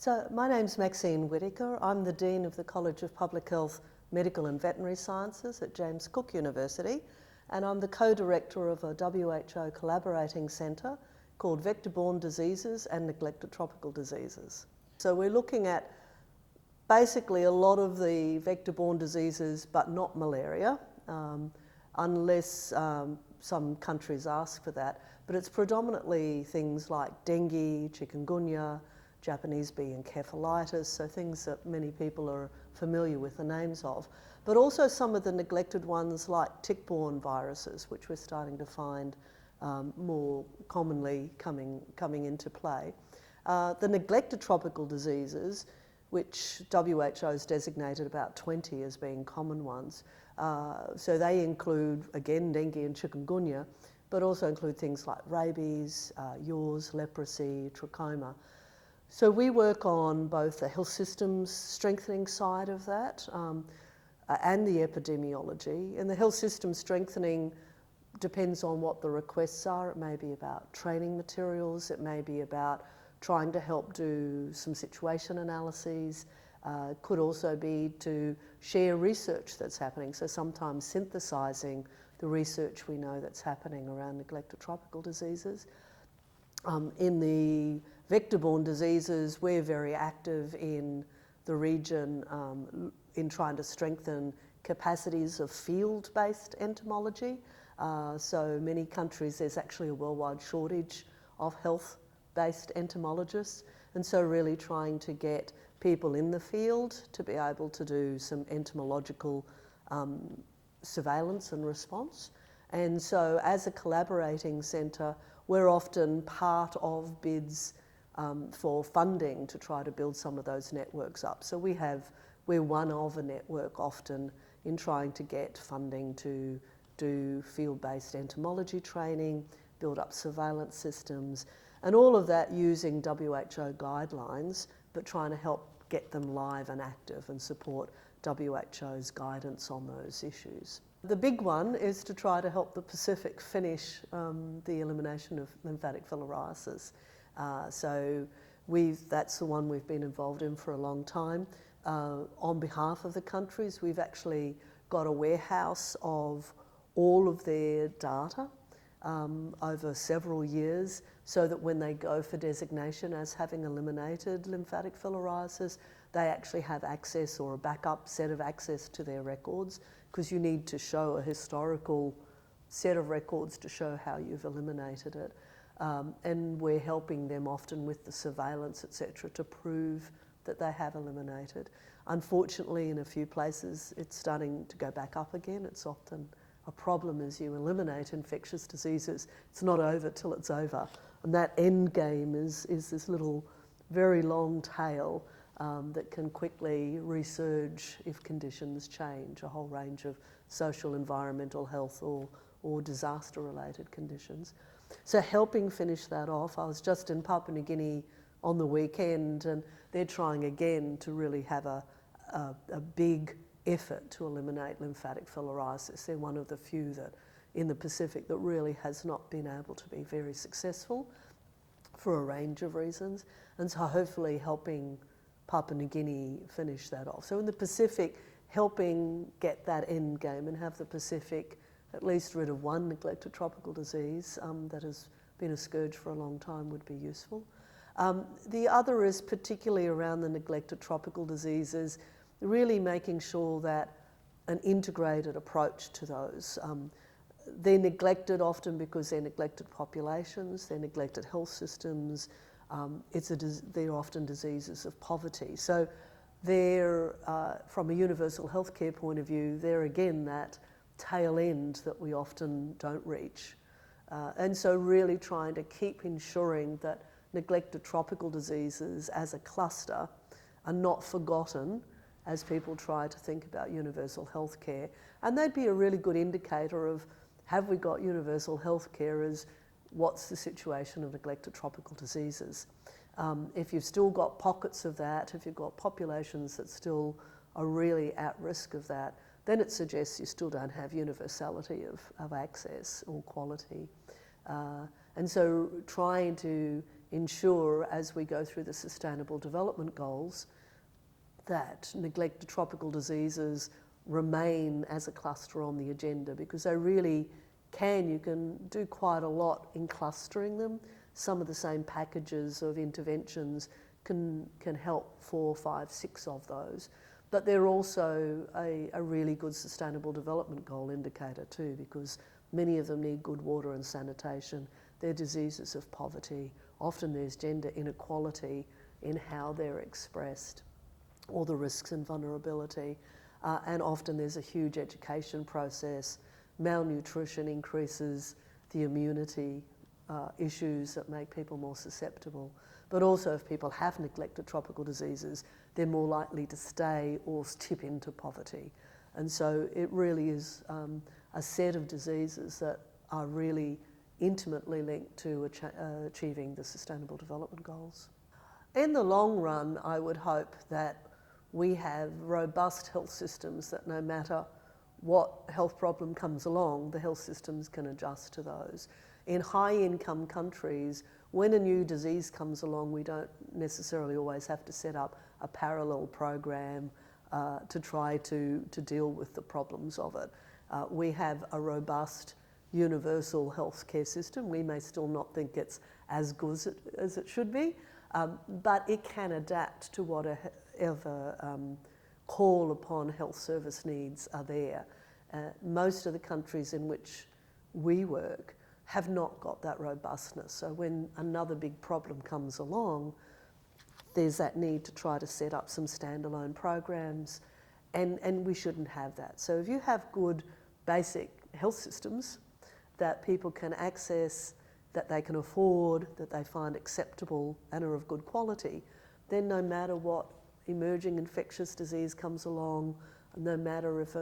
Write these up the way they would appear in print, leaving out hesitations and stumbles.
So my name's Maxine Whittaker. I'm the Dean of the College of Public Health, Medical and Veterinary Sciences at James Cook University, and I'm the co-director of a WHO collaborating centre called Vector-Borne Diseases and Neglected Tropical Diseases. So we're looking at basically a lot of the vector-borne diseases, but not malaria, unless some countries ask for that. But it's predominantly things like dengue, chikungunya, Japanese bee encephalitis, so things that many people are familiar with the names of. But also some of the neglected ones like tick-borne viruses, which we're starting to find more commonly coming into play. The neglected tropical diseases, which WHO has designated about 20 as being common ones. So they include, again, dengue and chikungunya, but also include things like rabies, yaws, leprosy, trachoma. So we work on both the health systems strengthening side of that and the epidemiology. And the health system strengthening depends on what the requests are. It may be about training materials, it may be about trying to help do some situation analyses, could also be to share research that's happening, so sometimes synthesising the research we know that's happening around neglected tropical diseases. In the vector-borne diseases, we're very active in the region in trying to strengthen capacities of field-based entomology. So many countries, there's actually a worldwide shortage of health-based entomologists, and so really trying to get people in the field to be able to do some entomological surveillance and response. And so as a collaborating centre, we're often part of bids for funding to try to build some of those networks up. So we're one of a network often in trying to get funding to do field-based entomology training, build up surveillance systems, and all of that using WHO guidelines, but trying to help get them live and active and support WHO's guidance on those issues. The big one is to try to help the Pacific finish the elimination of lymphatic filariasis. So that's the one we've been involved in for a long time. On behalf of the countries, we've actually got a warehouse of all of their data over several years, so that when they go for designation as having eliminated lymphatic filariasis, they actually have access or a backup set of access to their records, because you need to show a historical set of records to show how you've eliminated it. And we're helping them often with the surveillance, etc., to prove that they have eliminated. Unfortunately, in a few places, it's starting to go back up again. It's often a problem as you eliminate infectious diseases. It's not over till it's over. And that end game is this little, very long tail that can quickly resurge if conditions change, a whole range of social, environmental, health or disaster-related conditions. So helping finish that off, I was just in Papua New Guinea on the weekend, and they're trying again to really have a big effort to eliminate lymphatic filariasis. They're one of the few that in the Pacific that really has not been able to be very successful for a range of reasons, and so hopefully helping Papua New Guinea finish that off. So in the Pacific, helping get that end game and have the Pacific at least rid of one neglected tropical disease that has been a scourge for a long time would be useful. The other is particularly around the neglected tropical diseases, really making sure that an integrated approach to those. They're neglected often because they're neglected populations, they're neglected health systems, they're often diseases of poverty. So they're, from a universal healthcare point of view, they're again that tail end that we often don't reach. And so really trying to keep ensuring that neglected tropical diseases as a cluster are not forgotten as people try to think about universal healthcare. And they'd be a really good indicator of, have we got universal healthcare as what's the situation of neglected tropical diseases? If you've still got pockets of that, if you've got populations that still are really at risk of that, then it suggests you still don't have universality of access or quality. And so trying to ensure, as we go through the Sustainable Development Goals, that neglected tropical diseases remain as a cluster on the agenda, because they really can. You can do quite a lot in clustering them. Some of the same packages of interventions can help 4, 5, 6 of those. But they're also a really good Sustainable Development Goal indicator too, because many of them need good water and sanitation. They're diseases of poverty. Often there's gender inequality in how they're expressed, or the risks and vulnerability. And often there's a huge education process. Malnutrition increases the immunity issues that make people more susceptible. But also, if people have neglected tropical diseases, they're more likely to stay or tip into poverty. And so it really is a set of diseases that are really intimately linked to achieving the Sustainable Development Goals. In the long run, I would hope that we have robust health systems that no matter what health problem comes along, the health systems can adjust to those. In high-income countries, when a new disease comes along, we don't necessarily always have to set up a parallel program to try to deal with the problems of it. We have a robust universal healthcare system. We may still not think it's as good as it should be, but it can adapt to whatever call upon health service needs are there. Most of the countries in which we work have not got that robustness. So when another big problem comes along, there's that need to try to set up some standalone programs, and we shouldn't have that. So if you have good basic health systems that people can access, that they can afford, that they find acceptable and are of good quality, then no matter what emerging infectious disease comes along, no matter if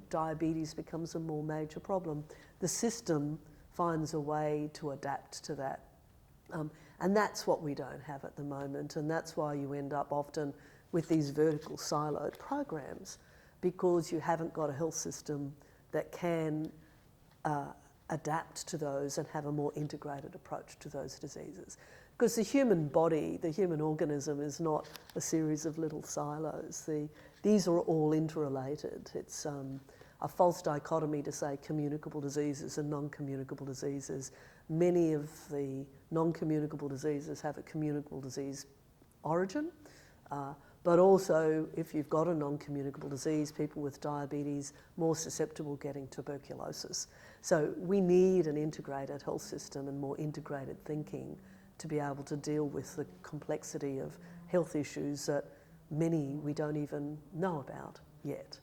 diabetes becomes a more major problem, the system finds a way to adapt to that. And that's what we don't have at the moment, and that's why you end up often with these vertical siloed programs, because you haven't got a health system that can adapt to those and have a more integrated approach to those diseases. Because the human body, the human organism, is not a series of little silos. These are all interrelated. It's a false dichotomy to say communicable diseases and non-communicable diseases. Many of the non-communicable diseases have a communicable disease origin, but also if you've got a non-communicable disease, people with diabetes more susceptible getting tuberculosis. So we need an integrated health system and more integrated thinking to be able to deal with the complexity of health issues that many we don't even know about yet.